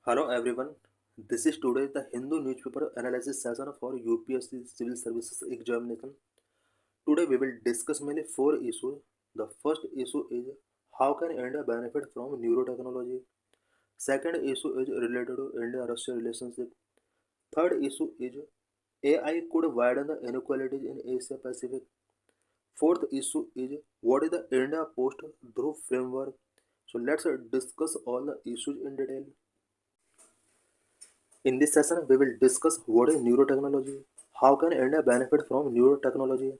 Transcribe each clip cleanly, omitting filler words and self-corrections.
Hello everyone. This is today the Hindu newspaper analysis session for UPSC Civil Services examination. Today we will discuss mainly four issues. The first issue is how can India benefit from neurotechnology? Second issue is related to India-Russia relationship. Third issue is AI could widen the inequalities in Asia Pacific. Fourth issue is what is the India Post Dhruv framework? So let's discuss all the issues in detail. In this session, we will discuss what is neurotechnology, how can India benefit from neurotechnology.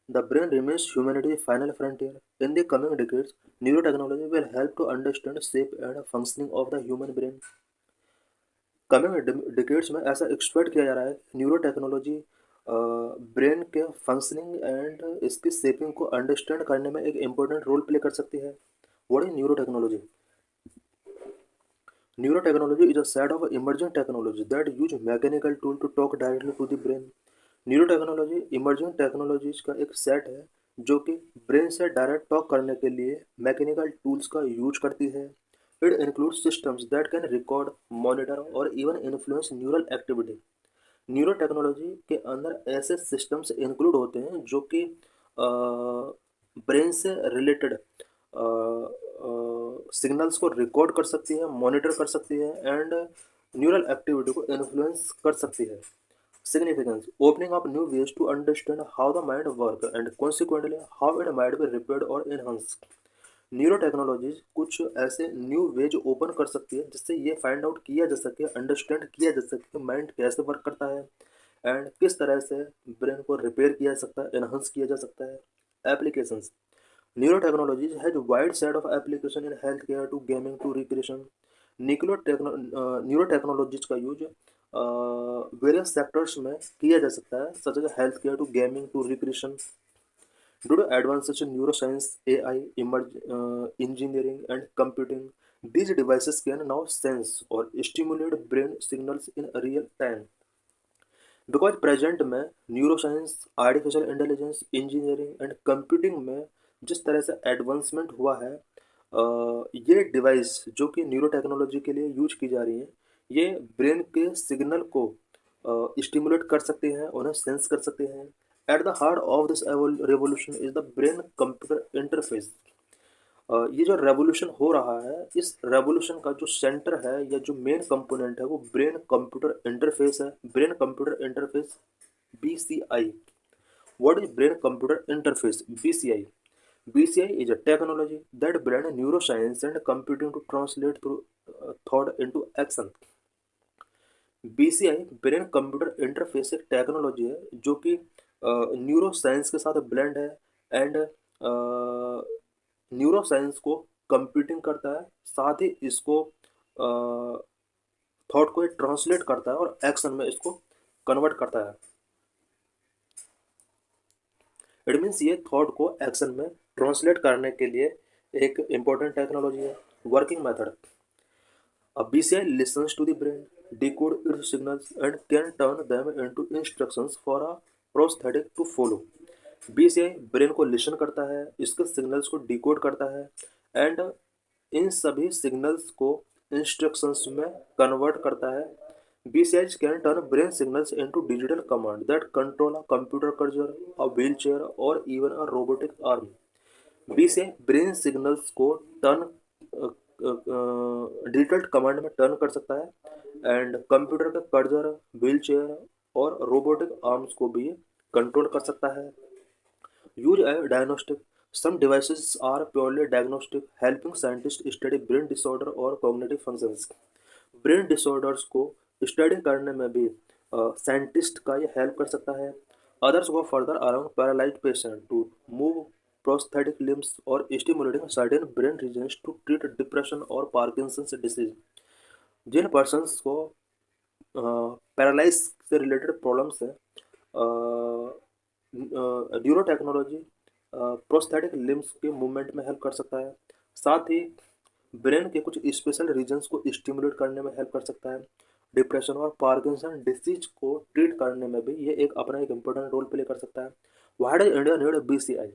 The brain remains humanity's final frontier. In the coming decades, neurotechnology will help to understand shape and functioning of the human brain. Coming decades में ऐसा expect किया जा रहा है neurotechnology brain के functioning and इसकी shaping को understand करने में एक इम्पोर्टेंट रोल प्ले कर सकती है. What is neurotechnology? Neurotechnology is a set of emerging technologies that use mechanical tool to talk directly to the brain. Neurotechnology emerging technologies का एक सेट है जो कि ब्रेन से डायरेक्ट टॉक करने के लिए मैकेनिकल टूल्स का यूज करती है. It includes systems that can record, monitor और even influence neural activity. Neurotechnology के अंदर ऐसे सिस्टम्स इंक्लूड होते हैं जो कि ब्रेन से रिलेटेड सिग्नल्स को रिकॉर्ड कर सकती है, मॉनिटर कर सकती है एंड न्यूरल एक्टिविटी को इन्फ्लुएंस कर सकती है. Significance: opening up new ways to understand how the mind works and consequently how it might be repaired or enhanced. न्यूरोटेक्नोलॉजीज कुछ ऐसे न्यू वेज ओपन कर सकती है जिससे ये फाइंड आउट किया जा सके, अंडरस्टैंड किया जा सके कि माइंड कैसे वर्क करता है एंड किस तरह से ब्रेन को रिपेयर किया जा सकता है, एनहांस किया जा सकता है. Applications: Neurotechnologies has a wide set of application in healthcare to gaming to recreation. Neurotechnologies का यूज वेरियस सेक्टर्स में किया जा सकता है such as health care to gaming to recreation. Due to advances in neuroscience, AI, engineering and computing, these devices can now sense or stimulate brain signals in real time. Because present में neuroscience, artificial intelligence, engineering and computing में जिस तरह से advancement हुआ है, ये device जो कि न्यूरो टेक्नोलॉजी के लिए यूज की जा रही हैं, ये ब्रेन के सिग्नल को स्टिमुलेट कर सकते हैं, उन्हें सेंस कर सकते हैं. At the heart of this revolution is the brain computer interface. ये जो रेवोल्यूशन हो रहा है, इस रेवोल्यूशन का जो सेंटर है या जो मेन कंपोनेंट है वो ब्रेन कंप्यूटर इंटरफेस है. Brain computer interface, BCI. What is brain computer interface, BCI? BCI is a technology that blends neuroscience and computing to translate through thought into action. BCI brain computer interface एक technology है जो कि neuroscience के साथ blend है and neuroscience को computing करता है, साथ ही इसको थॉट को ट्रांसलेट करता है और एक्शन में इसको कन्वर्ट करता है. इट मीन्स ये थॉट को एक्शन में ट्रांसलेट करने के लिए एक इम्पोर्टेंट टेक्नोलॉजी है. Working method: BCI listens to the brain, decode its signals and can turn them into instructions for a prosthetic to follow. BCI brain को लिसन करता है, इसके सिग्नल्स को डिकोड करता है एंड इन सभी सिग्नल्स को इंस्ट्रक्शंस में कन्वर्ट करता है. BCIs can turn brain signals into digital command that control a computer cursor, a wheelchair or even a robotic arm. BCI brain signals को टर्न डिजिटल कमांड में turn कर सकता है एंड कंप्यूटर के cursor, wheelchair और robotic arms को भी control कर सकता है. Use a diagnostic: some devices are purely diagnostic, helping scientist study brain disorder और कॉग्निटिव फंक्शंस. ब्रेन डिसऑर्डर्स को स्टडी करने में भी साइंटिस्ट का ये हेल्प कर सकता है. Others go further around paralysed patient to move prosthetic limbs or stimulating certain brain regions to treat depression or Parkinson's disease. जिन पर्सन्स को पैरालाइज से रिलेटेड प्रॉब्लम्स है, न्यूरो टेक्नोलॉजी प्रोस्थेटिक लिम्स के मूवमेंट में help कर सकता है, साथ ही ब्रेन के कुछ स्पेशल रीजन्स को स्टिमुलेट करने में हेल्प कर सकता है. डिप्रेशन और पार्किंसन डिसीज को ट्रीट करने में भी ये एक अपना एक इम्पोर्टेंट रोल प्ले कर सकता है. Why does India need BCI?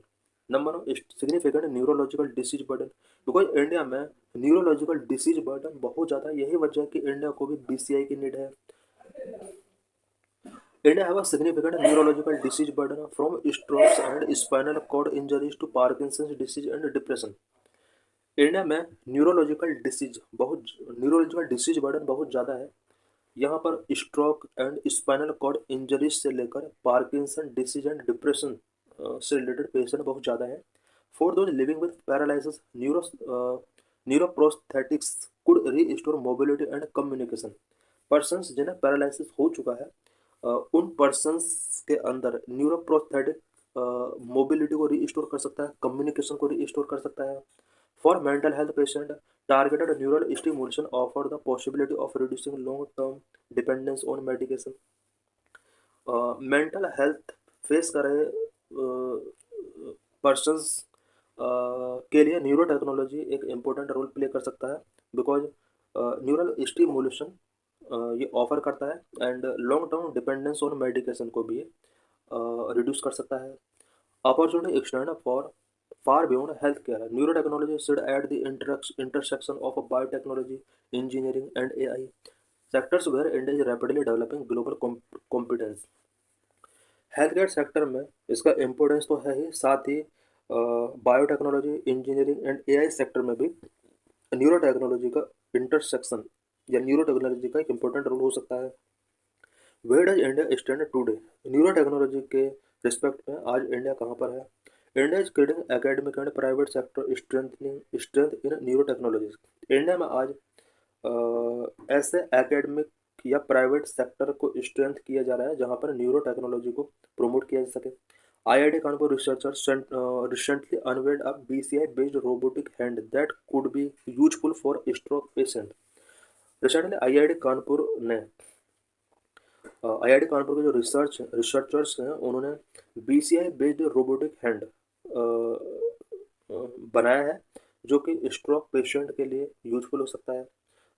Number one, significant neurological disease burden, because India में न्यूरोलॉजिकल डिसीज बर्डन बहुत ज़्यादा है। यही वजह है कि इंडिया को भी बीसीआई की नीड है। India have a significant neurological disease burden from strokes and spinal cord injuries to Parkinson's disease and depression. India में न्यूरोलॉजिकल डिसीज बर्डन बहुत ज़्यादा है। यहाँ पर stroke and spinal cord injuries से लेकर पार्किंसन डिसीज एंड डिप्रेशन से रिलेटेड पेशेंट बहुत ज़्यादा है। For those living with paralysis, neuroprosthetics could restore mobility and communication. Persons जिन्हें पैरालिसिस हो चुका है, उन पर्सन्स के अंदर न्यूरोप्रोस्थेटिक मोबिलिटी को रीस्टोर कर सकता है, कम्युनिकेशन को रीस्टोर कर सकता है। For mental health patient, targeted neural stimulation offer the possibility of reducing long-term dependence on medication. Mental health face कर रहे पर्सन्स के लिए न्यूरो टेक्नोलॉजी एक इम्पोर्टेंट रोल प्ले कर सकता है, बिकॉज न्यूरल स्टिमुलेशन ये ऑफर करता है and long term dependence on medication को भी रिड्यूस कर सकता है। Opportunity extend for far beyond healthcare. Neurotechnology should at the intersection of biotechnology, engineering, and AI, sectors where India is rapidly developing global competence. Health sector में इसका importance तो है ही, साथ ही biotechnology, engineering and AI sector में भी neuro technology का इंटरसेक्शन या न्यूरो टेक्नोलॉजी का एक इम्पोर्टेंट रोल हो सकता है। Where does India stand today? Neuro technology के रिस्पेक्ट में आज इंडिया कहाँ पर है? India is creating academic and private sector strength in neuro technologies. India में आज ऐसे एकेडमिक या प्राइवेट सेक्टर को स्ट्रेंथ किया जा रहा है जहाँ पर न्यूरो टेक्नोलॉजी को प्रमोट किया जा सके। IIT Kanpur researchers recently unveiled a BCI based robotic hand that could be useful for stroke patient। Recently IIT Kanpur के जो रिसर्चर्स हैं उन्होंने BCI बेस्ड रोबोटिक हैंड बनाया है जो कि स्ट्रोक पेशेंट के लिए यूजफुल हो सकता है।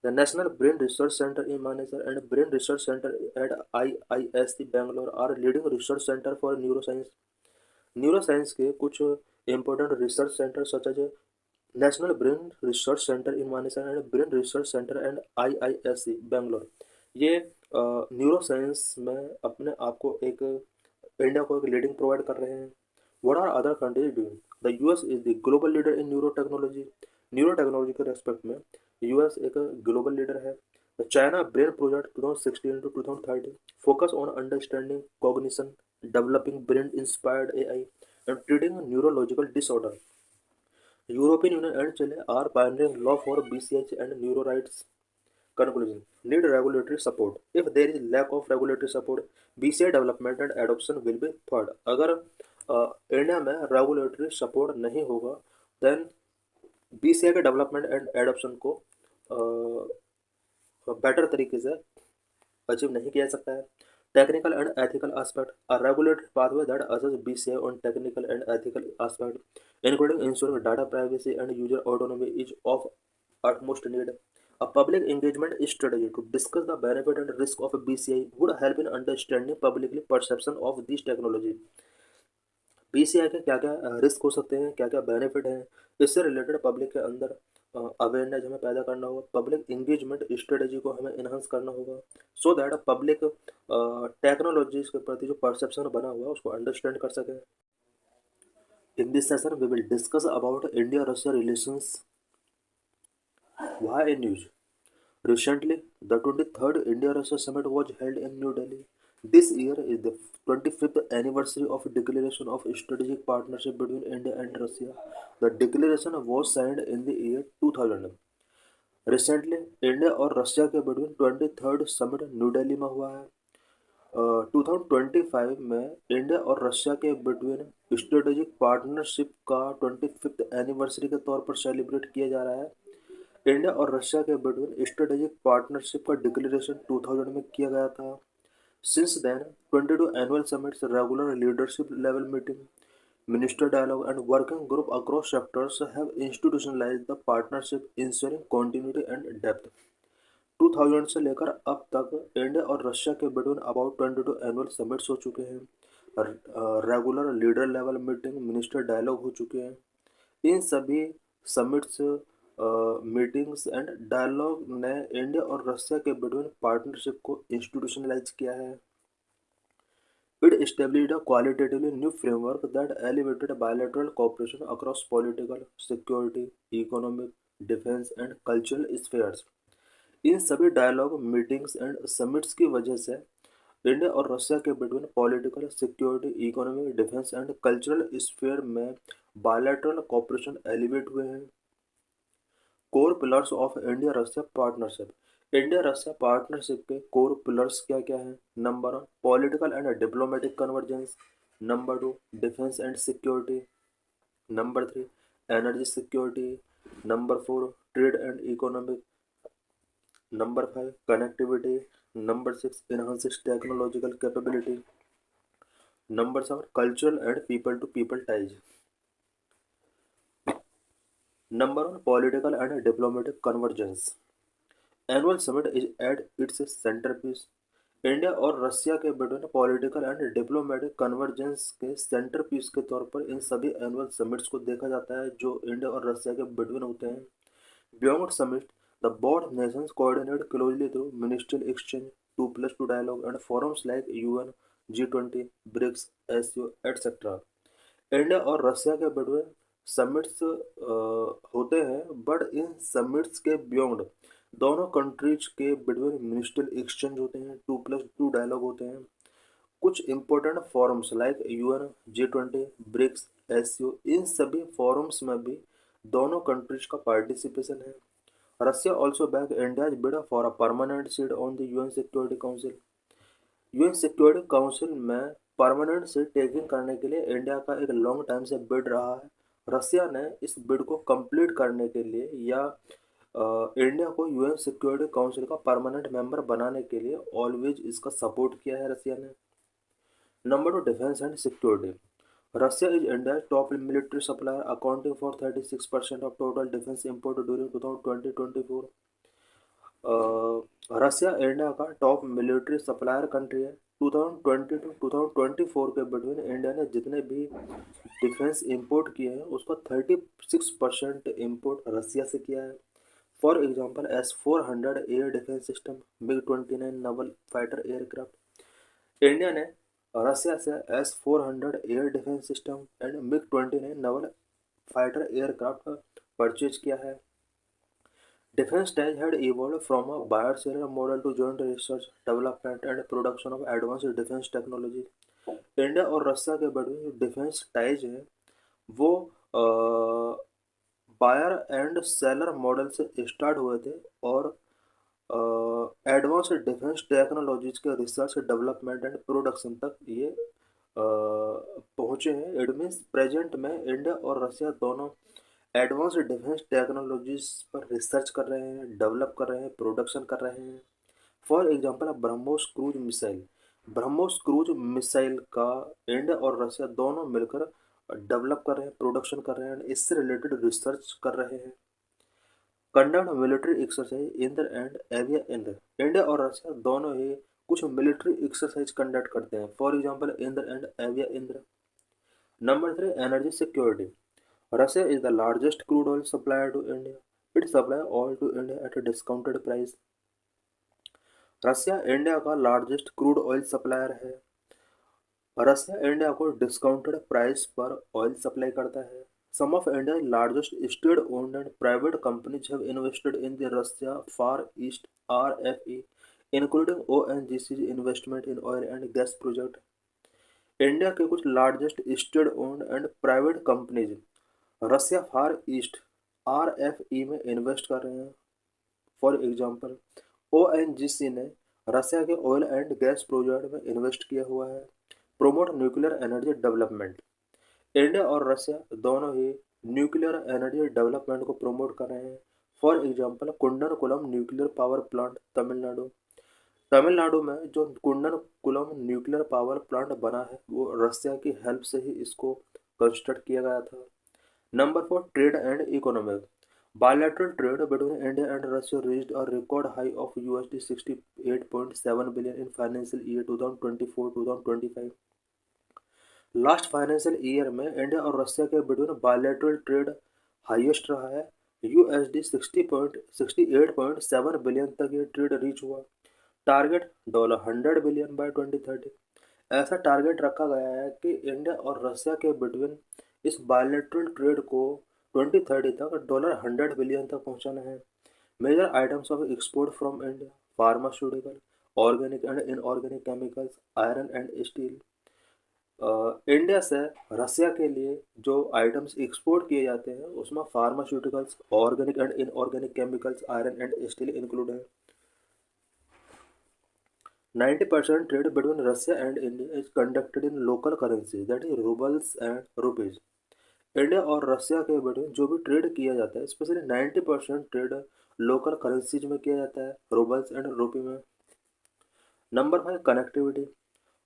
The national brain research centre in Manesar and brain research centre at IISc Bangalore are leading research centre for neuroscience के कुछ important research centre such as national brain research centre in Manesar and brain research centre and IISc Bangalore, ये neuro science में अपने आप को एक India को एक लीडिंग प्रोवाइड कर रहे हैं। What are other countries doing? The US is the global leader in neuro technology. Neuro technology के रेस्पेक्ट में US एक ग्लोबल लीडर है। The China brain project 2016 to 2030 focus on understanding cognition, developing brain inspired AI and treating neurological disorder. European Union and Chile are pioneering law for BCH and neuro rights. Conclusion: need regulatory support. If there is lack of regulatory support, BCI development and adoption will be third. अगर India में regulatory support नहीं होगा then BCI के development and adoption को better तरीके से achieve नहीं किया जा सकता है। Technical and ethical aspect, a regulatory pathway that assesses BCI on technical and ethical aspect, including ensuring data privacy and user autonomy, is of utmost need. A public engagement strategy to discuss the benefit and risk of BCI would help in understanding publicly perception of this technology. BCI के क्या क्या risk हो सकते हैं, क्या क्या benefit हैं, इससे रिलेटेड पब्लिक के अंदर अवेयरनेस हमें पैदा करना होगा। पब्लिक इंगेजमेंट स्ट्रेटजी को हमें इन्हांस करना होगा सो दैट पब्लिक टेक्नोलॉजीज के प्रति जो परसेप्शन बना हुआ है उसको अंडरस्टैंड कर सके। In this session we will discuss about India Russia relations via news. Recently, the 23rd India-Russia Summit was held in New Delhi. This year is the 25th anniversary of Declaration of Strategic Partnership between India and Russia. The declaration was signed in the year 2000. Recently, India और Russia के between 23rd summit new Delhi में हुआ है। 2025 में India और Russia के between strategic partnership का 25th anniversary के तौर पर सेलिब्रेट किया जा रहा है। इंडिया और रशिया के बिटवीन स्ट्रेटेजिक पार्टनरशिप का डिक्लेरेशन 2000 में किया गया था। Since then 22 annual summits, regular leadership level meeting, minister dialogue and working group across sectors have institutionalised the partnership, ensuring continuity and depth. 2000 से लेकर अब तक इंडिया और रशिया के बिटवीन अबाउट 22 एनुअल समिट्स हो चुके हैं। Regular leader level meeting, minister dialogue हो चुके हैं। इन सभी समिट्स, मीटिंग्स एंड डायलॉग ने इंडिया और रशिया के बिटवीन पार्टनरशिप को इंस्टीट्यूशनलाइज किया है। It established a qualitatively new framework that elevated bilateral cooperation across political, security, economic, defense and cultural spheres. इन सभी डायलॉग, मीटिंग्स एंड समिट्स की वजह से इंडिया और रशिया के between political, security, economic, defence and cultural sphere में bilateral cooperation elevate हुए हैं। Core pillars of India Russia partnership. India Russia partnership के कोर पिलर्स क्या क्या हैं? Number 1, political and diplomatic convergence. Number 2, defence and security. Number 3, energy security. Number 4, trade and economic. Number 5, connectivity. Number 6, enhances technological capability. Number 7, cultural and people to people ties. Number 1, political and diplomatic convergence. Annual summit is at its centerpiece. India और Russia के between political and diplomatic convergence के centre piece के तौर पर इन सभी annual summits को देखा जाता है जो इंडिया और रशिया के बिटवीन होते हैं। Beyond summit, the both nations coordinate closely through ministerial exchange, 2+2 dialogue and forums like UN, G20, BRICS, SCO, etc. India और रशिया के बिटवीन समिट्स होते हैं, बट इन समिट्स के बियॉन्ड दोनों कंट्रीज के बिटवीन मिनिस्ट्रियल एक्सचेंज होते हैं, 2+2 डायलॉग होते हैं। कुछ important forums like UN, G20, BRICS, SCO, इन सभी फॉरम्स में भी दोनों कंट्रीज का पार्टिसिपेशन है। Russia also back India's bid for a permanent seat on the UN security council. UN security council में परमानेंट सीट टेकिंग करने के लिए इंडिया का एक लॉन्ग टाइम से बिड रहा है। रशिया ने इस बिड को कंप्लीट करने के लिए या इंडिया को यूएन सिक्योरिटी काउंसिल का परमानेंट मेंबर बनाने के लिए ऑलवेज इसका सपोर्ट किया है रशिया ने। Number 2, defence and security. Russia is India top military supplier accounting for 36% of total defence import during 2020-24। Russia India का टॉप मिलिट्री सप्लायर कंट्री है। 2020 टू 2024 के बिटवीन इंडिया ने जितने भी डिफेंस इंपोर्ट किए हैं उसका 36% इंपोर्ट रशिया से किया है। For example, S-400 air defence system, MiG-29 Naval fighter aircraft. India ने रशिया से S-400 air defence system and MiG-29 Naval fighter aircraft purchase किया है। Defense ties had evolved from a buyer-seller model to joint research, development and production of advanced defense technology. India और Russia के बीच जो defence ties है वो buyer and seller model से start हुए थे और एडवांस डिफेंस टेक्नोलॉजीज के रिसर्च, डेवलपमेंट एंड प्रोडक्शन तक ये पहुँचे हैं। इट मीन्स प्रेजेंट में इंडिया और रशिया दोनों एडवांस डिफेंस टेक्नोलॉजीज पर रिसर्च कर रहे हैं, डेवलप कर रहे हैं, प्रोडक्शन कर रहे हैं। For example, BrahMos cruise missile. BrahMos cruise missile का इंडिया और रशिया दोनों मिलकर डेवलप कर रहे हैं, प्रोडक्शन कर रहे हैं, इससे रिलेटेड रिसर्च कर रहे हैं। Conduct military exercise Indra and एविया Indra. India और रशिया दोनों ही कुछ मिलिट्री एक्सरसाइज कंडक्ट करते हैं। For example, Indra and एविया Indra. Number 3, energy security. Russia is the largest crude oil supplier to India. It supplies oil to India at a discounted price. Russia India का largest crude oil supplier है। Russia India को discounted price पर oil supply करता है। Some of India largest state owned and private companies have invested in the Russia far east RFE, including ONGC's investment in oil and gas project. India के कुछ largest state owned and private companies Russia far east RFE में invest कर रहे हैं। For example, ONGC ने Russia के oil and gas project में invest किया हुआ है। Promote nuclear energy development. India और रशिया दोनों ही न्यूक्लियर एनर्जी डेवलपमेंट को प्रमोट कर रहे हैं। For example, Kudankulam nuclear power plant Tamil Nadu. Tamil Nadu में जो कुंडनकुलम न्यूक्लियर पावर प्लांट बना है वो रशिया की हेल्प से ही इसको कंस्ट्रक्ट किया गया था। Number 4, trade and economic. Bilateral trade between India and Russia reached a record high of $68.7 billion in financial year 2024-2025. Last financial year में इंडिया और रसिया के बिटवीन बायलैटरल ट्रेड हाईएस्ट रहा है। यूएसडी 68.7 बिलियन तक ये ट्रेड रीच हुआ। Target $100 billion bye 2030। ऐसा target रखा गया है कि इंडिया और रसिया के बिटवीन इस बायलैटरल ट्रेड को 2030 तक $100 बिलियन तक पहुंचाना है। Major items of export from India: pharmaceutical, organic and inorganic chemicals, iron and steel. India से रसिया के लिए जो आइटम्स एक्सपोर्ट किए जाते हैं उसमें pharmaceuticals, organic and inorganic chemicals, iron and steel include है। 90% trade between Russia and India is conducted in local currency, that is rubles and rupees. India और रसिया के बीच जो भी ट्रेड किया जाता है, स्पेशली 90% ट्रेड लोकल करेंसीज में किया जाता है, रूबल्स एंड रुपी में। Number 5, connectivity.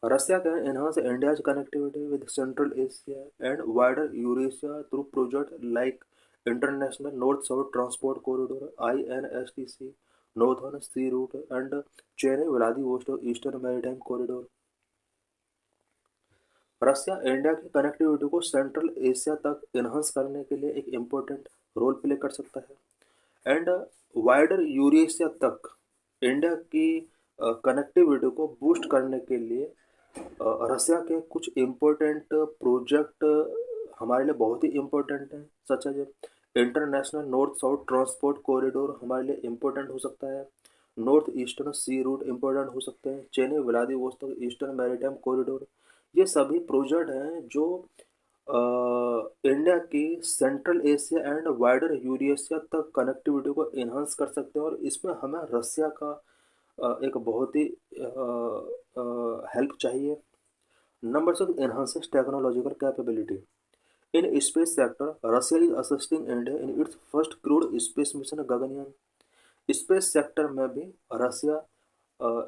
Russia can enhance India's connectivity with central Asia and wider Eurasia through project like international north south transport corridor INSTC, northern sea route and Chennai Vladivostok eastern maritime corridor. Russia India की connectivity को central Asia तक enhance करने के लिए एक important role play कर सकता है एंड वाइडर यूरेशिया तक इंडिया की कनेक्टिविटी को बूस्ट करने के लिए रसिया के कुछ इम्पोर्टेंट प्रोजेक्ट हमारे लिए बहुत ही इम्पोर्टेंट हैं, such as international north south transport corridor हमारे लिए इम्पोर्टेंट हो सकता है, north eastern sea route important हो सकते हैं, Chennai Vladivostok eastern maritime corridor. ये सभी प्रोजेक्ट हैं जो इंडिया की central Asia and wider Eurasia तक कनेक्टिविटी को इन्हांस कर सकते हैं और इसमें हमें रसिया का एक बहुत ही हेल्प चाहिए। Number 6, enhances technological capability. In space sector, Russia is assisting India in its first crewed space mission Gaganyaan. Space sector में भी रसिया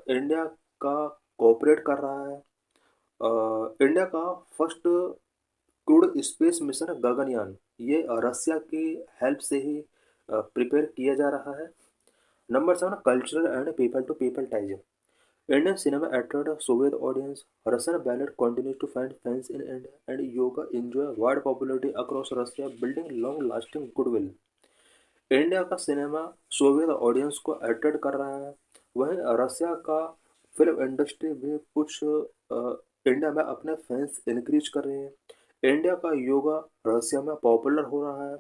इंडिया का कोऑपरेट कर रहा है। इंडिया का first crude space mission Gaganyaan ये रसिया की हेल्प से ही प्रिपेयर किया जा रहा है। Number 7, cultural and people to people ties. Indian cinema attracted a Soviet audience. Russian ballet continues to find fans in India, and yoga enjoy wide popularity across Russia, building long-lasting goodwill. India का cinema Soviet audience को attract कर रहा है, वहीं रसिया का film industry भी कुछ India में अपने फैंस इंक्रीज कर रहे हैं। इंडिया का योगा रसिया में पॉपुलर हो रहा है।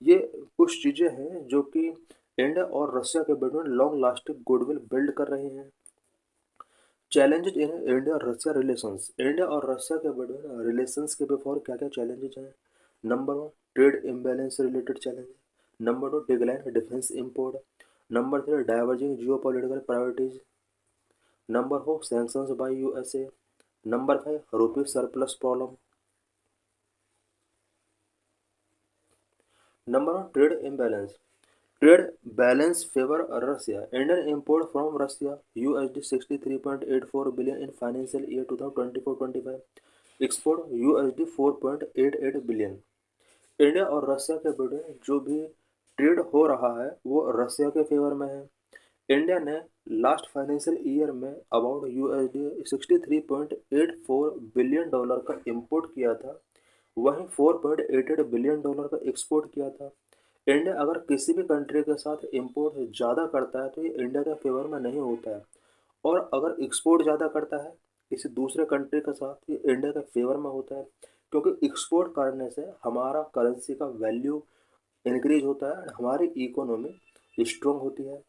ये कुछ चीज़ें हैं जो कि इंडिया और रसिया के बीच में लॉन्ग लास्टिंग गुडविल बिल्ड कर रहे हैं। Challenges in India Russia relations. India और रसिया के बीच रिलेशंस के बिफोर क्या क्या चैलेंजेज हैं? Number 1, trade imbalance related challenge. Number 2, decline defence import. Number 3, diverging geo political priorities. Number 4, sanctions by USA। Number 5, rupee surplus problem. Number 1, trade imbalance. Trade balance favour Russia. Indian import from Russia USD 63.84 billion in financial year 2024-25। Export USD 4.88 billion. India और Russia के बीच जो भी trade हो रहा है वो रसिया के favour में है। इंडिया ने लास्ट फाइनेंशियल ईयर में अबाउट USD 63.84 बिलियन डॉलर का इंपोर्ट किया था, वहीं $4.88 बिलियन का एक्सपोर्ट किया था। इंडिया अगर किसी भी कंट्री के साथ इंपोर्ट ज़्यादा करता है तो ये इंडिया के फेवर में नहीं होता है, और अगर एक्सपोर्ट ज़्यादा करता है किसी दूसरे कंट्री के साथ ये इंडिया के फेवर में होता है, क्योंकि एक्सपोर्ट करने से हमारा करेंसी का वैल्यू इंक्रीज होता है, हमारी इकोनॉमी स्ट्रॉन्ग होती है।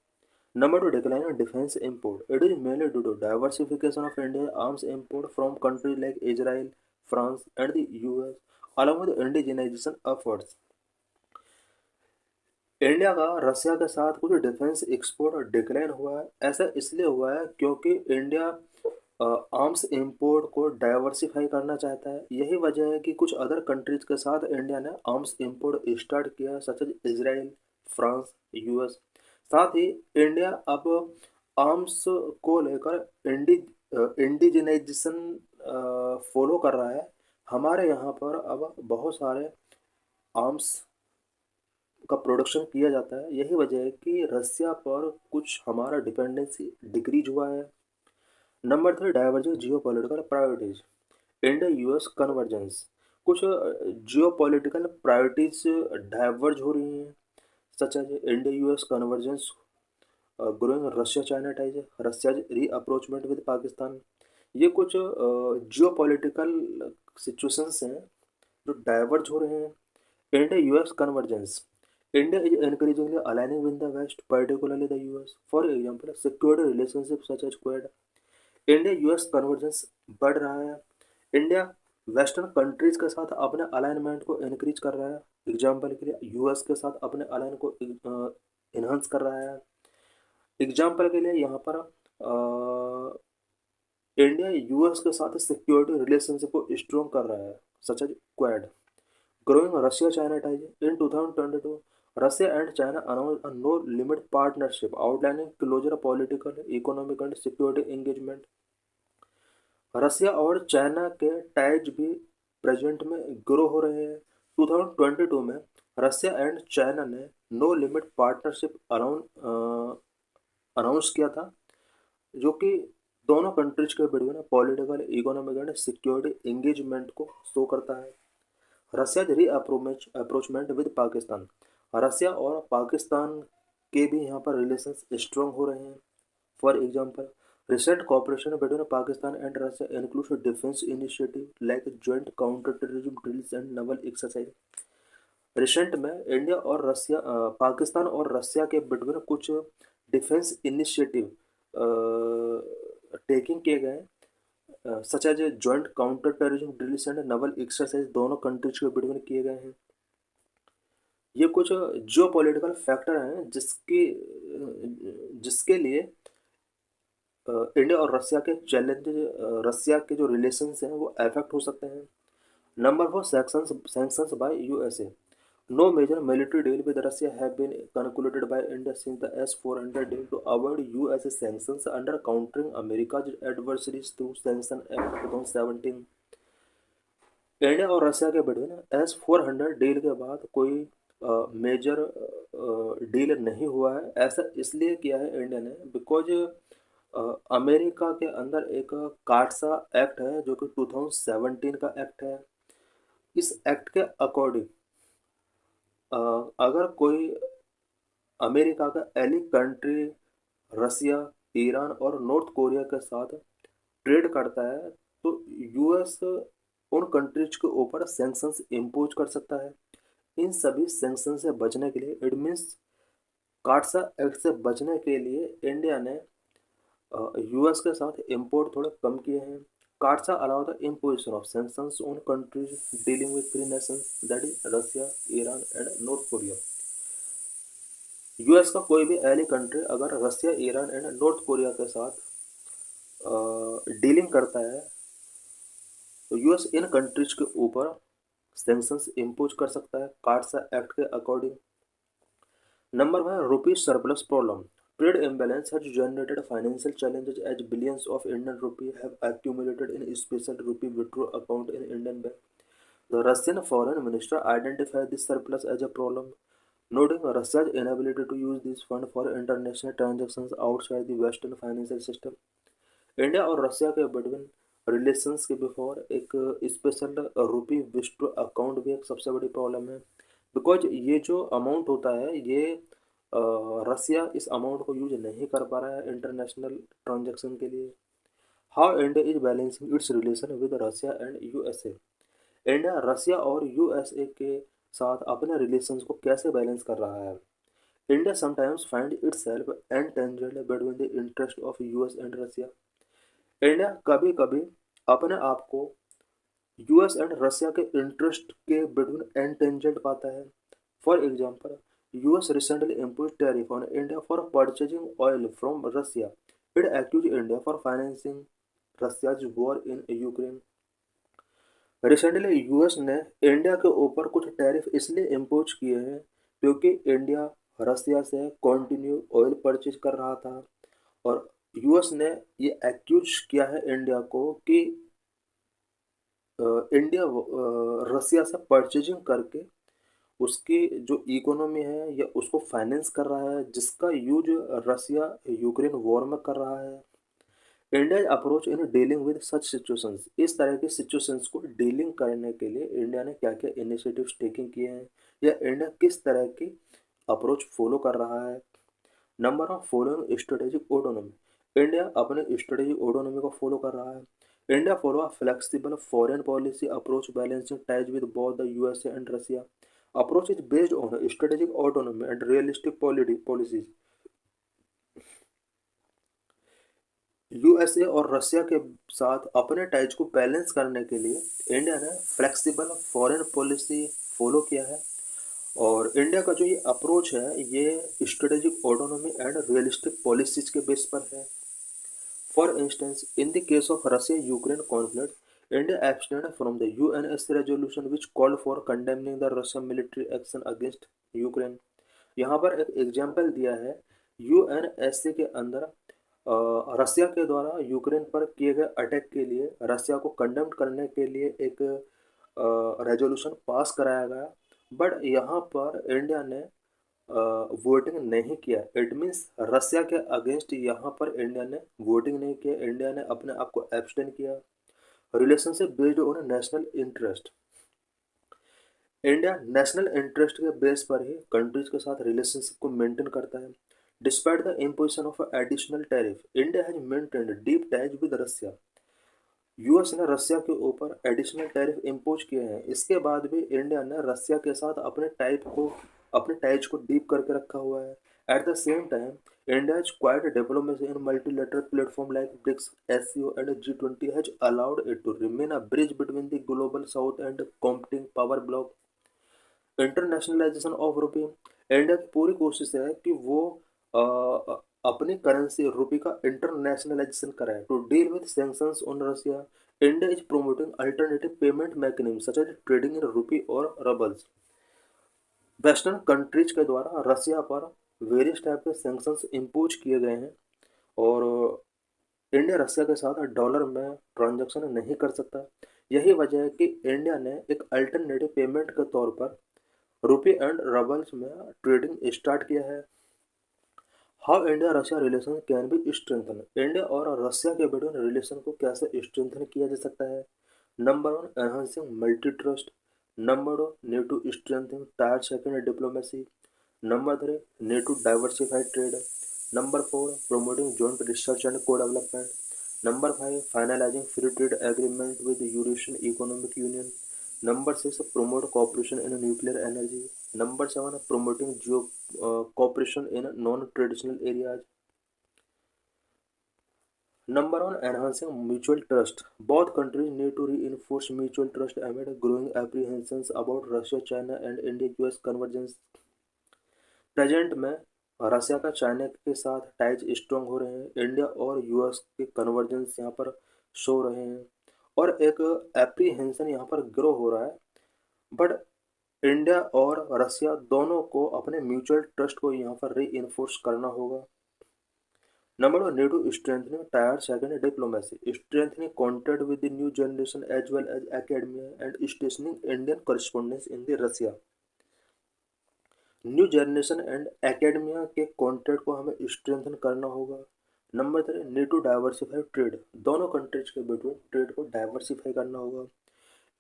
Number 2, decline in defence import. It is mainly due to diversification of India arms import from countries like Israel, France and the US along with indigenization efforts। India का Russia के साथ कुछ defence export decline हुआ है। ऐसा इसलिए हुआ है क्योंकि इंडिया आर्म्स इंपोर्ट को डाइवर्सिफाई करना चाहता है। यही वजह है कि कुछ अदर कंट्रीज के साथ इंडिया ने आर्म्स इंपोर्ट स्टार्ट किया, such as Israel, France, US। साथ ही इंडिया अब आर्म्स को लेकर इंडिजिनाइजेशन फॉलो कर रहा है। हमारे यहाँ पर अब बहुत सारे आर्म्स का प्रोडक्शन किया जाता है। यही वजह है कि रसिया पर कुछ हमारा डिपेंडेंसी डिक्रीज हुआ है। Number 3, diverging geo political priorities. India US convergence, कुछ जियो पॉलिटिकल प्रायोरिटीज डाइवर्ज हो रही हैं, such as India US convergence, growing Russia China ties, Russia rapprochement with Pakistan. ये कुछ जियो पॉलिटिकल सिचुएशंस हैं जो डाइवर्ज हो रहे हैं। India US convergence, India is encouragingly aligning with the West, particularly the US. For example, secured relationships such as Quad. India US convergence बढ़ रहा है। इंडिया वेस्टर्न कंट्रीज के साथ अपने अलाइनमेंट को इनक्रीज कर रहा है। एग्जाम्पल के लिए यूएस के साथ अपने अलाइन को इन्हांस कर रहा है। एग्जाम्पल के लिए यहाँ पर इंडिया यूएस के साथ सिक्योरिटी रिलेशनशिप को स्ट्रॉन्ग कर रहा है, such as Quad. Growing Russia-China ties. In 2022, Russia and China announced a no-limit partnership outlining closer political, economic and security engagement. रसिया और चाइना के टाइज भी प्रेजेंट में ग्रो हो रहे हैं। 2022 में रसिया एंड चाइना ने नो लिमिट पार्टनरशिप अनाउंस किया था, जो कि दोनों कंट्रीज के between political, economic and security engagement को शो करता है। रसिया री अप्रोचमेंट विद पाकिस्तान, रसिया और पाकिस्तान के भी यहाँ पर रिलेशंस स्ट्रॉन्ग हो रहे हैं। For example, recent cooperation between Pakistan and Russia includes defence initiative like joint counter terrorism drills and naval exercise. Recent में इंडिया और रसिया, पाकिस्तान और रसिया के बिटवीन कुछ डिफेंस इनिशिएटिव टेकिंग किए गए, such as joint counter terrorism drills and naval exercise दोनों countries के between किए गए हैं। ये कुछ जियो पॉलिटिकल फैक्टर हैं जिसके लिए इंडिया और रसिया के रसिया के जो रिलेशंस हैं वो अफेक्ट हो सकते हैं। Number 4, sanctions by USA. No major military deal with Russia have been concluded by India since the S-400 deal to avoid US sanctions under countering America's adversaries through Sanction Act 2017। India और Russia के between S-400 deal के बाद कोई major deal नहीं हुआ है। ऐसा इसलिए किया है इंडिया ने बिकॉज अमेरिका के अंदर एक कार्सा एक्ट है जो कि 2017 का एक्ट है। इस एक्ट के अकॉर्डिंग अगर कोई अमेरिका का एली कंट्री रसिया, ईरान और नॉर्थ कोरिया के साथ ट्रेड करता है तो यूएस उन कंट्रीज के ऊपर सैंक्शंस इम्पोज कर सकता है। इन सभी सैंक्शन से बचने के लिए, इट मीन्स कार्सा एक्ट से बचने के लिए इंडिया ने यूएस के साथ इंपोर्ट थोड़े कम किए हैं। कार्सा allow the imposition of sanctions on countries dealing with three nations, that is Russia, Iran and North Korea. US का कोई भी एली कंट्री अगर Russia, Iran and North Korea के साथ डीलिंग करता है तो यूएस इन कंट्रीज के ऊपर सैंक्शंस इम्पोज कर सकता है कार्सा एक्ट के according. Number 1, rupee surplus problem. Trade imbalance has generated financial challenges as billions of Indian rupee have accumulated in special rupee withdrawal account in Indian bank. The Russian foreign minister identified this surplus as a problem, noting Russia's inability to use this fund for international transactions outside the Western financial system. India और Russia के between relations के before एक special रुपी withdraw account भी एक सबसे बड़ी problem है because ये जो अमाउंट होता है ये रसिया इस अमाउंट को यूज नहीं कर पा रहा है इंटरनेशनल ट्रांजैक्शन के लिए। How India is balancing its relation with Russia and USA. India Russia और यूएसए के साथ अपने रिलेशंस को कैसे बैलेंस कर रहा है। India sometimes find itself entangled between the interest of US and Russia. India कभी कभी अपने आप को यूएस एंड रसिया के इंटरेस्ट के बिटवीन एंटेंजल्ड पाता है। For example, US recently imposed tariff on India for purchasing oil from Russia. It accused India for financing Russia's war in Ukraine. Recently US ने इंडिया के ऊपर कुछ टैरिफ इसलिए इम्पोज किए हैं क्योंकि इंडिया रसिया से कंटिन्यू ऑयल परचेज कर रहा था और यूएस ने ये एक्यूज किया है इंडिया को कि इंडिया रसिया से परचेजिंग करके उसकी जो इकोनॉमी है या उसको फाइनेंस कर रहा है जिसका यूज रसिया यूक्रेन वॉर में कर रहा है। India approach in dealing with such situations, इस तरह की सिचुएशंस को डीलिंग करने के लिए इंडिया ने क्या क्या इनिशिएटिव्स टेकिंग किए हैं, या इंडिया किस तरह की अप्रोच फॉलो कर रहा है। Number of following strategic autonomy, India अपने स्ट्रेटेजिक ऑटोनॉमी को फॉलो कर रहा है। India follow a flexible foreign policy approach balancing ties with both the USA and Russia. Approach is based on strategic autonomy and realistic policies. USA और Russia के साथ अपने ties को बैलेंस करने के लिए इंडिया ने फ्लेक्सिबल फॉरेन पॉलिसी फॉलो किया है। और इंडिया का जो ये अप्रोच है ये strategic autonomy and realistic policies के बेस पर है। For instance, in the case of Russia Ukraine conflict, India abstained from the UNSC resolution which called for condemning the Russian military action against Ukraine। यहाँ पर एक example दिया है, UNSC के अंदर रसिया के द्वारा यूक्रेन पर किए गए अटैक के लिए रसिया को कंडेम करने के लिए एक रेजोल्यूशन पास कराया गया। बट यहाँ पर इंडिया ने वोटिंग नहीं किया। इट मीन्स रसिया के अगेंस्ट यहाँ पर इंडिया ने वोटिंग नहीं किया, इंडिया ने अपने आप को एब्सटेन किया। Relationship based on national interest, India national interest के बेस पर ही कंट्रीज के साथ रिलेशनशिप को मेंटेन करता है। Despite the imposition of additional tariff, India has maintained deep ties with Russia. US ने रसिया के ऊपर एडिशनल टैरिफ इम्पोज किए हैं, इसके बाद भी इंडिया ने रसिया के साथ अपने टाइज को डीप करके रखा हुआ है। At the same time, India is quiet diplomacy in multilateral platform like BRICS, SCO and G20 has allowed it to remain a bridge between the global south and competing power bloc. Internationalisation of rupee, India की पूरी कोशिश है कि वो अपनी currency रुपी का internationalization कराए to deal with sanctions on Russia. India is promoting alternative payment mechanism such as trading in rupee और रबल्स। वेस्टर्न कंट्रीज के द्वारा रसिया पर वेरियस टाइप के सैंक्शंस इम्पोज किए गए हैं, और इंडिया रसिया के साथ डॉलर में ट्रांजैक्शन नहीं कर सकता। यही वजह है कि इंडिया ने एक अल्टरनेटिव पेमेंट के तौर पर रुपी एंड रबल्स में ट्रेडिंग स्टार्ट किया है। How India Russia relation can be strengthen, India और रशिया के बीच रिलेशन को कैसे स्ट्रेंथन किया जा सकता है। Number one, enhancing multi trust. Number two, need to strengthen tier second diplomacy. Number three, need to diversify trade. Number four, promoting joint research and co-development. Number five, finalizing free trade agreement with Eurasian Economic Union. Number six, promote cooperation in nuclear energy. Number seven, promoting cooperation in non-traditional areas. Number one, enhancing mutual trust. Both countries need to reinforce mutual trust amid growing apprehensions about Russia, China, and India-US convergence. Present में रसिया का China के साथ ties strong हो रहे हैं, India और US के convergence यहाँ पर शो रहे हैं, और एक एप्रीहेंशन यहाँ पर ग्रो हो रहा है। बट इंडिया और रसिया दोनों को अपने म्यूचुअल ट्रस्ट को यहाँ पर री इन्फोर्स करना होगा। Number one, need to strengthening tier second diplomacy, strengthening contact with the new generation as well as academia and stationing Indian correspondence in the Russia. New generation and academia के contact को हमें strengthen करना होगा। Number three, need to diversify trade, दोनों countries के between trade को diversify करना होगा।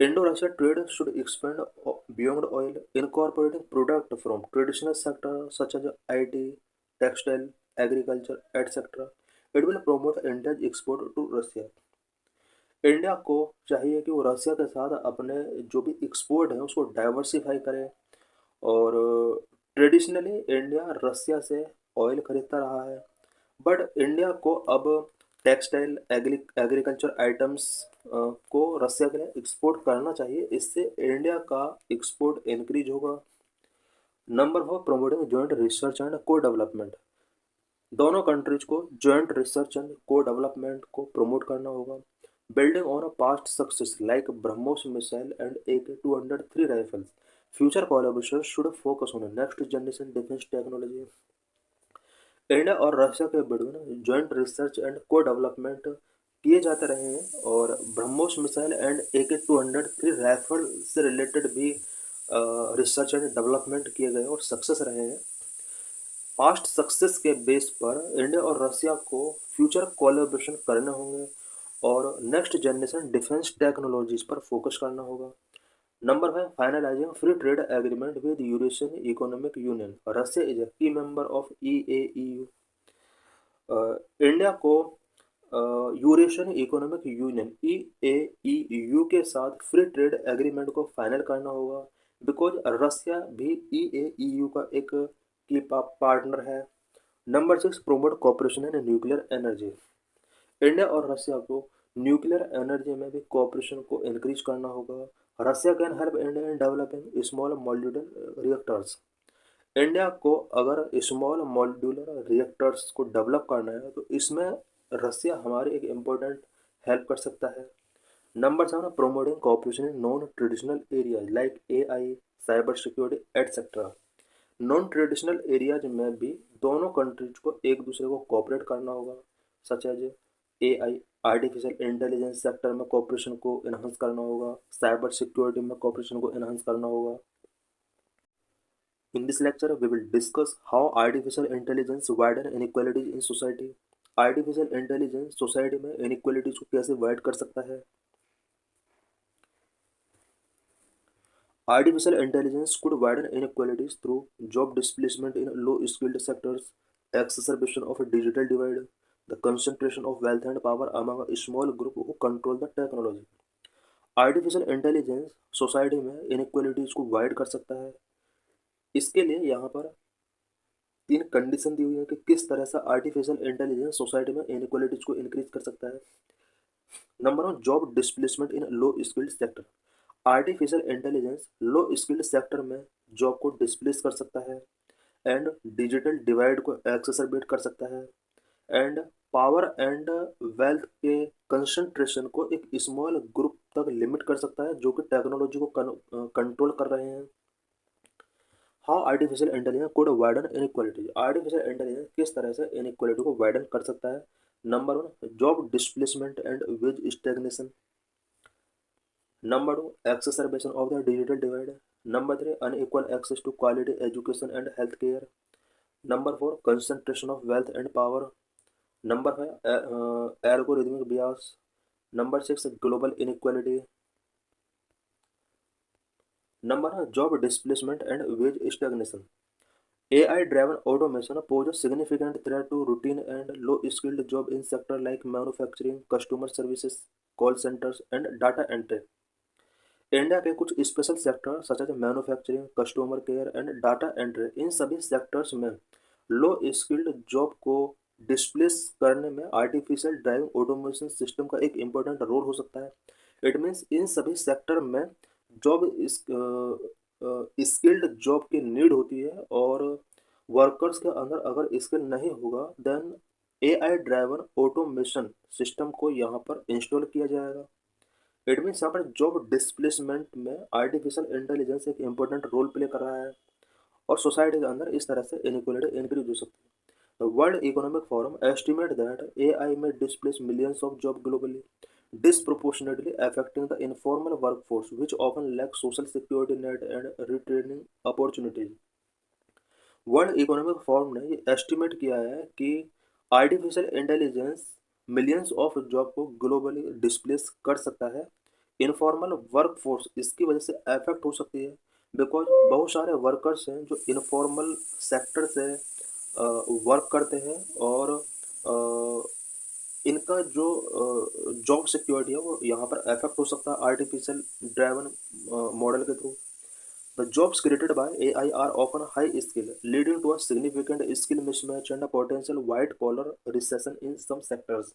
Indo Russia trade should expand beyond oil, incorporating product from traditional sector such as IT, textile, agriculture etcetera. It will promote India's export to Russia. India को चाहिए कि वो Russia के साथ अपने जो भी एक्सपोर्ट है उसको डाइवर्सिफाई करे। और ट्रेडिशनली इंडिया रसिया से ऑयल खरीदता रहा है, बट इंडिया को अब टेक्सटाइल एग्रीकल्चर आइटम्स को रसिया के लिए एक्सपोर्ट करना चाहिए, इससे इंडिया का एक्सपोर्ट इंक्रीज होगा। Number four, promoting joint research and को डेवलपमेंट, दोनों कंट्रीज को जॉइंट रिसर्च एंड को डेवलपमेंट को प्रमोट करना होगा। Building on a past success like BrahMos missile and AK-203 rifles, future collaboration should focus on next generation defence technology. India और Russia के बीच joint research and को development किए जाते रहे हैं, और BrahMos missile and AK-203 rifle से रिलेटेड भी रिसर्च एंड डेवलपमेंट किए गए और सक्सेस रहे हैं। पास्ट सक्सेस के बेस पर इंडिया और रसिया को फ्यूचर कोलैबोरेशन करने होंगे और नेक्स्ट जनरेशन डिफेंस टेक्नोलॉजीज पर फोकस करना होगा। Number 5, finalising free trade agreement with Eurasian economic union. Russia is a key member of EAEU। India को यूरेशियन इकोनॉमिक यूनियन EAEU के साथ फ्री ट्रेड एग्रीमेंट को फाइनल करना होगा, बिकॉज रसिया भी EAEU का एक की पार्टनर है। Number 6, promote cooperation in nuclear energy. India और रसिया को न्यूक्लियर एनर्जी में भी कॉपरेशन को इंक्रीज करना होगा। Russia can help India in developing small modular reactors. India को अगर स्मॉल मॉड्यूलर रिएक्टर्स को डेवलप करना है तो इसमें रसिया हमारी एक इम्पोर्टेंट हेल्प कर सकता है। Number 7, promoting cooperation in non traditional areas like AI, cyber security etcetera. Non traditional areas में भी दोनों कंट्रीज को एक दूसरे को कोऑपरेट करना होगा, such as AI, artificial intelligence sector में कोऑपरेशन को इन्हांस करना होगा, साइबर सिक्योरिटी में कोऑपरेशन को इन्हांस करना होगा। In this lecture, we will discuss how artificial intelligence widen inequalities in society. Artificial intelligence society में inequalities को कैसे वाइड कर सकता है। Artificial intelligence could widen inequalities through job displacement in low-skilled sectors, exacerbation of a digital divide, the concentration of wealth and power among a small group who control the technology. Artificial intelligence society में inequalities को wide कर सकता है। इसके लिए यहाँ पर 3 condition दी हुई है कि किस तरह से आर्टिफिशियल इंटेलिजेंस सोसाइटी में इनइक्वालिटीज को इंक्रीज कर सकता है। Number 1, job displacement in low skilled sector. Artificial intelligence low skilled sector में जॉब को डिस्प्लेस कर सकता है एंड डिजिटल डिवाइड को एक्सेसरबेट कर सकता है एंड पावर एंड वेल्थ के कंसंट्रेशन को एक स्मॉल ग्रुप तक लिमिट कर सकता है जो कि टेक्नोलॉजी को कंट्रोल कर रहे हैं। How artificial intelligence could widen inequality. Artificial intelligence किस तरह से इनइक्वालिटी को वाइडन कर सकता है। Number 1, job displacement and wage stagnation. Number 2, exacerbation of the digital divide. Number 3, unequal access to quality education and health care. Number 4, concentration of wealth and power. Number 5, algorithmic bias. Number 6, global inequality. Number 1, job displacement and wage stagnation. AI-driven automation poses a significant threat to routine and low-skilled jobs in sectors like manufacturing, customer services, call centers, and data entry. India के कुछ special sector such as manufacturing, customer care and data entry, इन सभी sectors में low skilled job को displace करने में artificial driving automation system का एक इम्पोर्टेंट रोल हो सकता है। इट मीन्स इन सभी सेक्टर में जॉब स्किल्ड जॉब की नीड होती है और वर्कर्स के अंदर अगर स्किल नहीं होगा then AI driven automation system को यहाँ पर इंस्टॉल किया जाएगा। इट मीन्स यहाँ पर जॉब डिस्प्लेसमेंट में आर्टिफिशियल इंटेलिजेंस एक इम्पोर्टेंट रोल प्ले कर रहा है और सोसाइटी के अंदर इस तरह से इनइक्वालिटी इंक्रीज हो सकती है। The World Economic Forum estimate that AI may displace millions of jobs globally, disproportionately affecting the informal workforce, which often lacks social security net and retraining opportunities. World economic forum ने ये estimate किया है कि artificial intelligence millions of job को globally displace कर सकता है। Informal workforce इसकी वजह से अफेक्ट हो सकती है बिकॉज बहुत सारे वर्कर्स हैं जो इनफॉर्मल सेक्टर से वर्क करते हैं और इनका जो जॉब सिक्योरिटी है वो यहाँ पर अफेक्ट हो सकता है आर्टिफिशियल ड्राइवन मॉडल के through. The jobs created by AI are often high skill, leading to a significant skill mismatch and a potential white-collar recession in some sectors.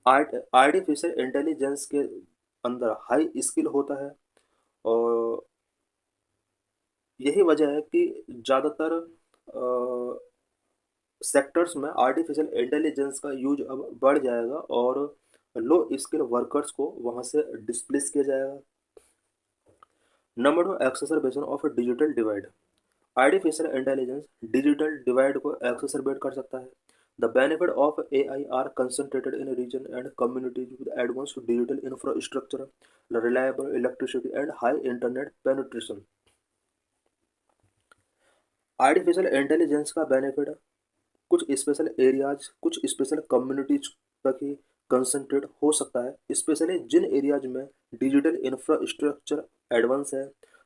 Artificial intelligence के अंदर हाई स्किल होता है और यही वजह है कि ज़्यादातर सेक्टर्स में आर्टिफिशियल इंटेलिजेंस का यूज अब बढ़ जाएगा और लो स्किल वर्कर्स को वहाँ से डिस्प्लेस किया जाएगा। Number 2, exacerbation of digital divide. Artificial intelligence digital divide को एक्सेसरबेट कर सकता है। The benefit of AI are concentrated in region and communities with advanced digital infrastructure, reliable electricity and high internet penetration. Artificial intelligence का benefit कुछ special areas, कुछ special communities तक ही concentrate हो सकता है, स्पेशली जिन एरियाज में डिजिटल इंफ्रास्ट्रक्चर एडवांस है,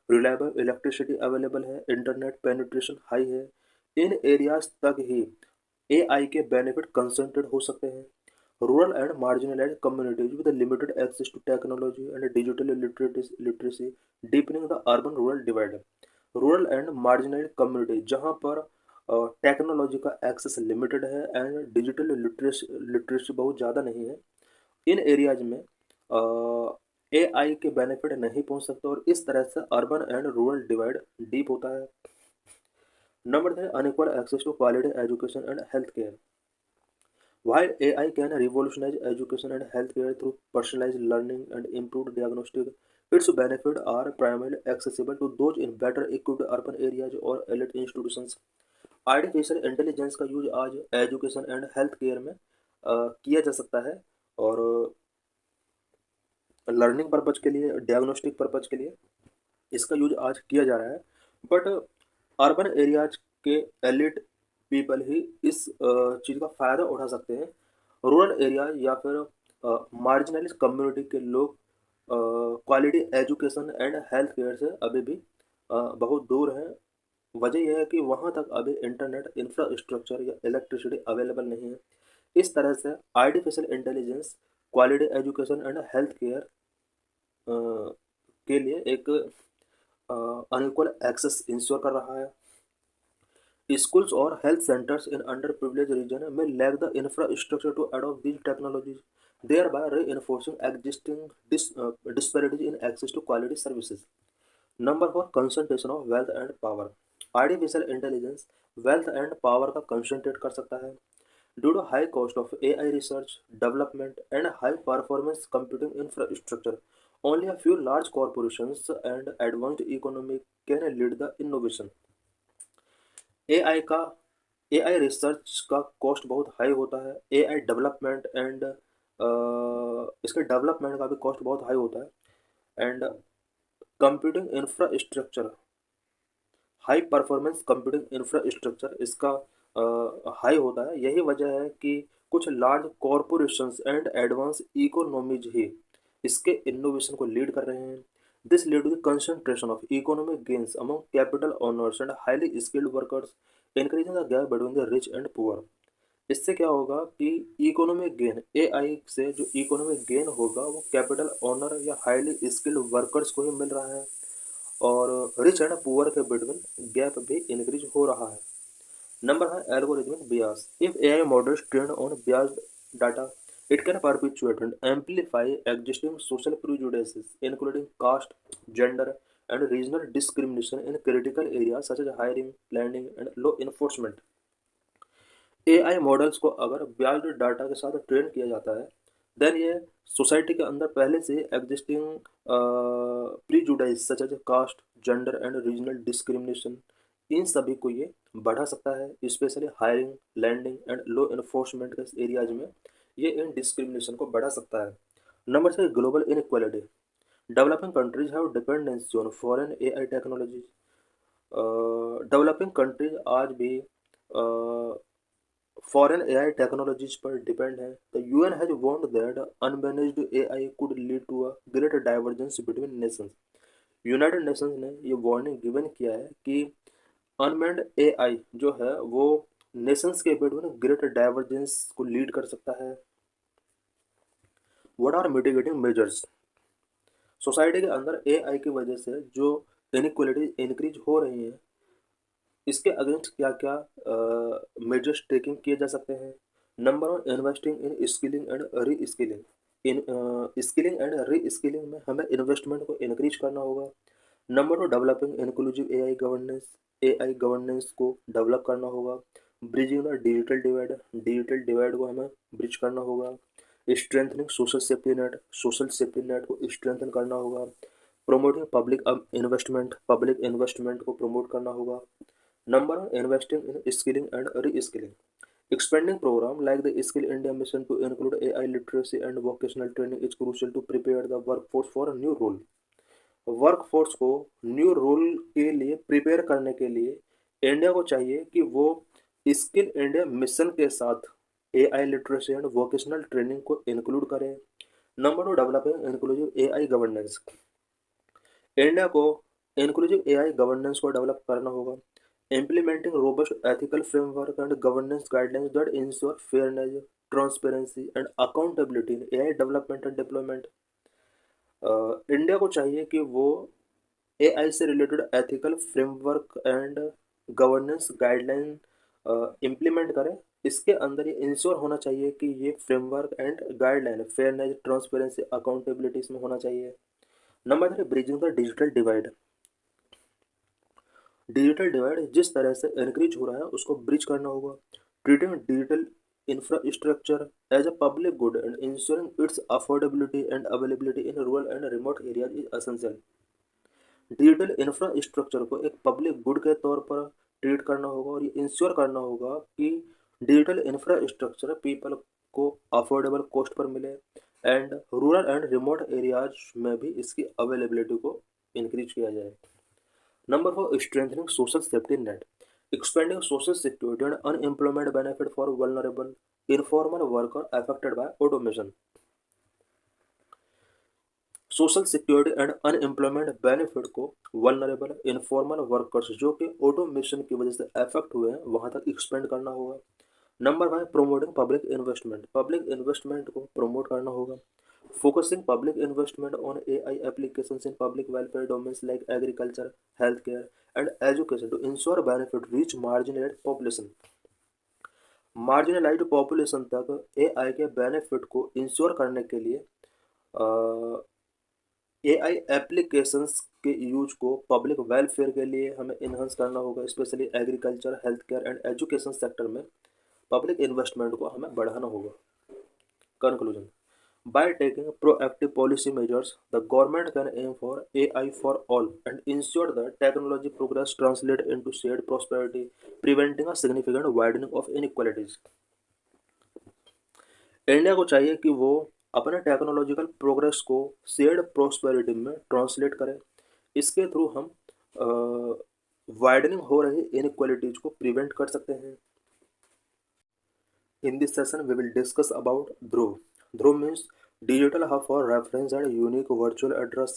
रिलायबल इलेक्ट्रिसिटी अवेलेबल है, इंटरनेट पेनिट्रेशन हाई है। इन एरियाज तक ही एआई के बेनिफिट कंसंट्रेट हो सकते हैं। Rural and marginalised communities with limited access to technology and digital literacy deepening the urban rural divide. Rural and marginalised community जहाँ पर टेक्नोलॉजी का एक्सेस लिमिटेड है एंड डिजिटल लिटरेसी बहुत ज़्यादा नहीं है, इन एरियाज में एआई के बेनिफिट नहीं पहुंच सकते और इस तरह से urban and rural divide deep होता है। Number 3, unequal access to quality education and health care. While AI can revolutionize education and healthcare through personalized learning and improved diagnostic, its benefits are primarily accessible to those in better equipped urban areas or elite institutions. Artificial intelligence का use आज education and health care में किया जा सकता है और learning purpose के लिए, डायग्नोस्टिक पर्पज के लिए इसका यूज आज किया जा रहा है। बट अर्बन एरियाज के एलिट पीपल ही इस चीज़ का फ़ायदा उठा सकते हैं। रूरल एरिया या फिर मार्जिनलाइज कम्युनिटी के लोग quality education and health care से अभी भी बहुत दूर हैं। वजह यह है कि वहाँ तक अभी इंटरनेट इंफ्रास्ट्रक्चर या इलेक्ट्रिसिटी अवेलेबल नहीं है। इस तरह से artificial intelligence quality education and health care के लिए एक अनइक्वल एक्सेस इंश्योर कर रहा है। Schools or health centers in underprivileged regions may lack the infrastructure to adopt these technologies, thereby reinforcing existing disparities in access to quality services. Number 4, concentration of wealth and power. Artificial intelligence wealth and power का concentrate कर सकता है। Due to high cost of AI research development and high performance computing infrastructure, only a few large corporations and advanced economy can lead the innovation. AI का AI research का cost बहुत high होता है। AI development and इसके development का भी cost बहुत high होता है। And computing infrastructure, high performance computing infrastructure इसका हाई होता है। यही वजह है कि कुछ large corporations and advance economies ही इसके इनोवेशन को लीड कर रहे हैं। This lead to the concentration of economic gains among capital owners and highly skilled workers, increasing the gap between the rich and poor. इससे क्या होगा कि इकोनॉमिक गेन, एआई से जो इकोनॉमिक गेन होगा वो कैपिटल ओनर या हाईली स्किल्ड वर्कर्स को ही मिल रहा है और रिच एंड पुअर के बिटवीन गैप भी इंक्रीज हो रहा है। नंबर है algorithmic bias. If AI models trained on biased data, it can perpetuate and amplify existing social prejudices, including caste, gender, and regional discrimination in critical areas such as hiring, planning, and law enforcement. AI models को अगर ब्याज data के साथ train किया जाता है, then ये society के अंदर पहले से existing prejudice such as caste, gender and regional discrimination, इन सभी को ये बढ़ा सकता है। Specially hiring, lending and law enforcement के एरियाज में ये इन डिस्क्रिमिनेशन को बढ़ा सकता है। Number 6, global inequality. Developing countries have dependency on foreign AI technologies. Developing countries आज भी फॉरेन एआई टेक्नोलॉजीज पर डिपेंड है। The UN has warned that unmanaged AI could lead to a great divergence between Nations. United Nations ने ये warning given किया है कि unmanned AI जो है वो नेशंस के बिटवीन ग्रेट डाइवर्जेंस को लीड कर सकता है। What are mitigating measures? Society के अंदर एआई की वजह से जो इनक्वलिटी इंक्रीज हो रही है, इसके अगेंस्ट क्या क्या मेजर्स टेकिंग किए जा सकते हैं? Number 1, investing in skilling and re skilling. In skilling and re skilling में हमें इन्वेस्टमेंट को इंक्रीज करना होगा। Number 2, developing inclusive AI governance. AI governance को डेवलप करना होगा। Bridging the digital divide, digital divide को हमें ब्रिज करना होगा। स्ट्रेंथनिंग सोशल सेफ्टी नेट को स्ट्रेंथन करना होगा। प्रोमोटिंग पब्लिक इन्वेस्टमेंट को प्रमोट करना होगा। Number 1, investing in skilling and re-skilling. Expanding program like the Skill India mission to include AI literacy and vocational training is crucial to prepare the workforce for a new role. Workforce को new role के लिए prepare करने के लिए India को चाहिए कि वो स्किल इंडिया मिशन के साथ AI literacy and vocational training को इंक्लूड करे। Number 2, developing inclusive AI governance. India को इंक्लूसिव एआई गवर्नेंस को डेवलप करना होगा। Implementing robust ethical framework and governance guidelines that ensure fairness, transparency and accountability in AI development and deployment. India को चाहिए कि वो एआई से related ethical framework and governance guideline implement करें। इसके अंदर ये इंश्योर होना चाहिए कि ये framework and guideline fairness, transparency, accountability इसमें होना चाहिए। Number 3, bridging the digital divide. Digital divide जिस तरह से इंक्रीज हो रहा है उसको ब्रिज करना होगा। Treating digital infrastructure as a public good and ensuring its affordability and availability in rural and remote areas is essential। Digital infrastructure को एक पब्लिक गुड के तौर पर ट्रीट करना होगा और ये इंश्योर करना होगा कि डिजिटल इंफ्रास्ट्रक्चर पीपल को अफोर्डेबल कॉस्ट पर मिले and rural and remote areas में भी इसकी अवेलेबिलिटी को इंक्रीज किया जाए। Number 4, strengthening social safety net. Expanding social security and unemployment benefit for vulnerable informal worker affected by automation. Social security and unemployment benefit को vulnerable informal workers जो कि automation की वजह से अफेक्ट हुए हैं वहां तक एक्सपेंड करना होगा। Number 5, promoting public investment. Public investment को प्रमोट करना होगा। Focusing public investment on AI applications in public welfare domains like agriculture, health care and education to ensure benefit reach marginalised population. Marginalised population तक AI के benefit को ensure करने के लिए AI applications के यूज को पब्लिक वेलफेयर के लिए हमें इन्हांस करना होगा। Specially agriculture, health care and education sector में पब्लिक इन्वेस्टमेंट को हमें बढ़ाना होगा। Conclusion, by taking proactive policy measures, the government can aim for AI for all and ensure that technology progress translate into shared prosperity, preventing a significant widening of inequalities। India को चाहिए कि वो अपने technological progress को shared prosperity में translate करें। इसके through हम वाइडनिंग हो रही इनइक्वालिटीज को प्रिवेंट कर सकते हैं। In this session, we will discuss about Dhruv. Dhruv means Digital Hub for Reference and Unique Virtual Address.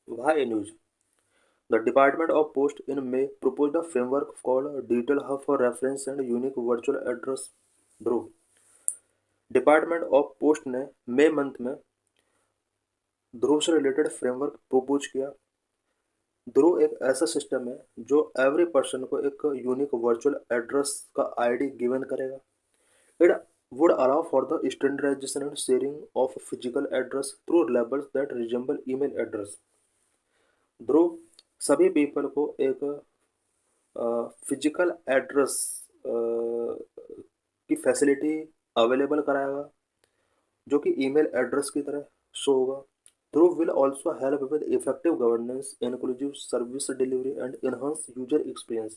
Why news? The Department of Post in May proposed a framework called Digital Hub for Reference and Unique Virtual Address. Dhruv. Department of post ने मई month में ध्रुव से related framework propose किया। ध्रुव एक ऐसा system है जो every person को एक यूनिक वर्चुअल एड्रेस का आईडी गिवन करेगा। It would allow for the standardization and sharing of physical address through labels that resemble email address। ध्रुव सभी पीपल को एक फिजिकल एड्रेस की फैसिलिटी अवेलेबल कराएगा जो कि ईमेल एड्रेस की तरह शो होगा। Dhruv will also help with effective governance, inclusive service delivery and enhanced user experience।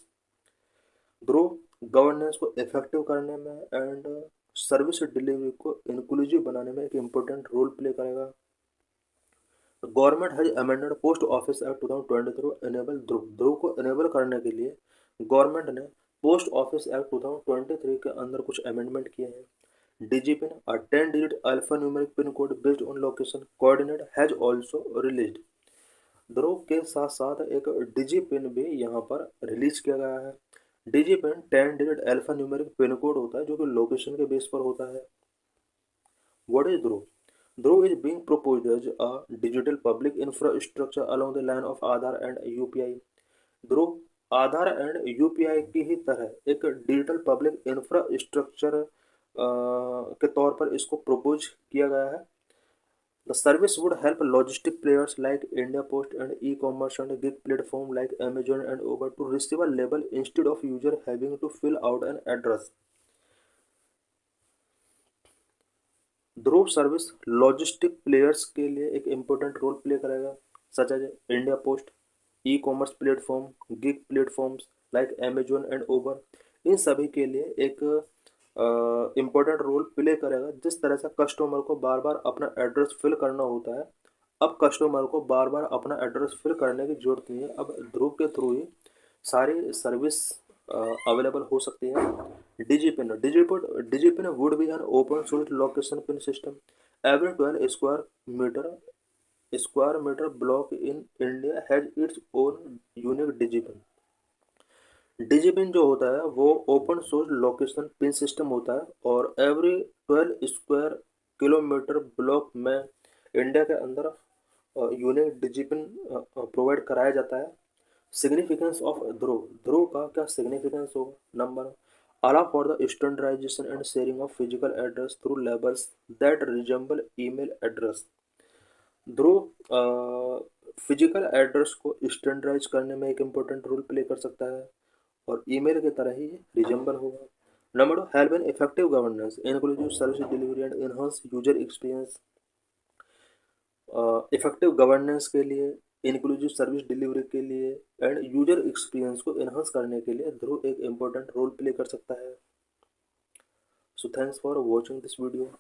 Dhruv governance को इफेक्टिव करने में एंड सर्विस डिलीवरी को इंक्लूसिव बनाने में एक इम्पोर्टेंट रोल प्ले करेगा। Government has amended post office act 2020 through enable Dhruv. Dhruv को enable करने के लिए गवर्नमेंट ने पोस्ट ऑफिस एक्ट 2023 के अंदर कुछ अमेंडमेंट किए हैं। DigiPin, a 10-digit alphanumeric PIN code based on location coordinate, has also released। ध्रुव के साथ साथ एक DigiPin भी यहाँ पर रिलीज किया गया है। DigiPin 10-digit alphanumeric PIN code होता है जो कि लोकेशन के बेस पर होता है। What is Dhruv? Dhruv is being proposed as a digital public infrastructure along the line of Aadhaar and UPI। Dhruv Aadhaar and UPI की ही तरह एक डिजिटल पब्लिक इंफ्रास्ट्रक्चर के तौर पर इसको प्रपोज किया गया है। The service would help logistic players like India post and e commerce and gig platform like Amazon and Uber to receive a label instead of user having to fill out an address. Dhruv service logistic players के लिए एक important role play करेगा such as India post, e commerce platform, gig platforms like Amazon and Uber. इन सभी के लिए एक important role play करेगा। जिस तरह से कस्टमर को बार बार अपना एड्रेस फिल करना होता है अब कस्टमर को बार बार अपना एड्रेस फिल करने की जरूरत नहीं है। अब ध्रुव के थ्रू ही सारी सर्विस अवेलेबल हो सकती है। DIGIPIN would be an open source location pin system. Every 12 square metre block in India has its own unique DIGIPIN. DIGIPIN जो होता है वो open source location pin system होता है और एवरी 12 स्क्वायर किलोमीटर ब्लॉक में इंडिया के अंदर यूनिक डिजिपिन प्रोवाइड कराया जाता है। सिग्निफिकेंस ऑफ ध्रुव, ध्रुव का क्या सिग्निफिकेंस होगा? Number, allow for the standardisation and sharing of physical address through labels that resemble email address. Dhruva physical address को स्टैंडर्डाइज करने में एक इम्पोर्टेंट रोल प्ले कर सकता है और ईमेल की तरह ही रिजेंबल होगा। Number 2, help in effective governance, inclusive service delivery and enhance user experience. Effective governance के लिए, इंक्लूसिव सर्विस डिलीवरी के लिए एंड यूजर एक्सपीरियंस को एनहांस करने के लिए ध्रुव एक इम्पोर्टेंट रोल प्ले कर सकता है। So thanks for watching this video.